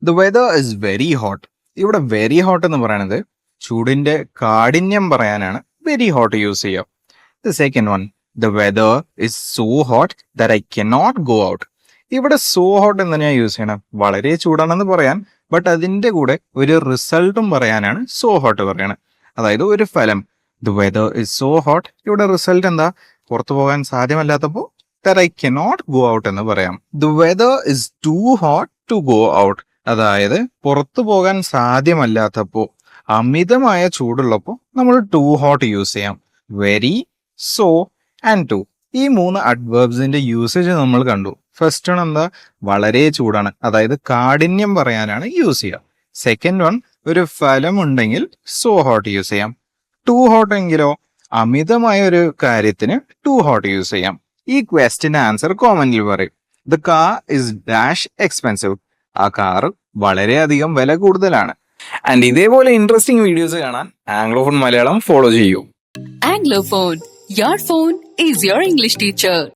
The weather is very hot. ഇവിടെ very hot എന്ന് പറയുന്നത് ചൂടിന്റെ കാഠിന്യം പറയാനാണ് വെരി ഹോട്ട് യൂസ് ചെയ്യുക. The second one, the weather is so hot that I cannot go out. ഇവിടെ സോ ഹോട്ട് എന്തിനാ യൂസ് ചെയ്യണം? വളരെ ചൂടാണെന്ന് പറയാൻ, ബട്ട് അതിന്റെ കൂടെ ഒരു റിസൾട്ടും പറയാനാണ് സോ ഹോട്ട് പറയണത്. അതായത് ഒരു ഫലം. The weather is so hot, ഇവിടെ റിസൾട്ട് എന്താ? പുറത്തു പോകാൻ സാധ്യമല്ലാത്തപ്പോൾ that I cannot go out എന്ന് പറയാം. The weather is too hot to go out. അതായത് പുറത്തു പോകാൻ സാധ്യമല്ലാത്തപ്പോൾ, അമിതമായ ചൂടുള്ളപ്പോൾ നമ്മൾ ടു ഹോട്ട് യൂസ് ചെയ്യാം. Very, so and too. ഈ 3 അഡ്വേർബ്സിന്റെ യൂസേജ് നമ്മൾ കണ്ടു. ഫസ്റ്റ് വൺ എന്താ? വളരെ ചൂടാണ്, അതായത് കാഠിന്യം പറയാനാണ് യൂസ് ചെയ്യുക. സെക്കൻഡ് വൺ, ഒരു ഫലം ഉണ്ടെങ്കിൽ സോ ഹോട്ട് യൂസ് ചെയ്യാം. ടു ഹോട്ട് എങ്കിലോ അമിതമായ ഒരു കാര്യത്തിന് ടു ഹോട്ട് യൂസ് ചെയ്യാം. ഈ ക്വസ്റ്റിന്റെ ആൻസർ കോമന്റിൽ പറയും. The car is dash expensive. ആ കാർ വളരെയധികം വില കൂടുതലാണ്. ആൻഡ് ഇതേപോലെ ഇൻട്രസ്റ്റിംഗ് വീഡിയോസ് കാണാൻ ആംഗ്ലോഫോൺ മലയാളം ഫോളോ ചെയ്യൂ. Anglophone, your phone is your English teacher.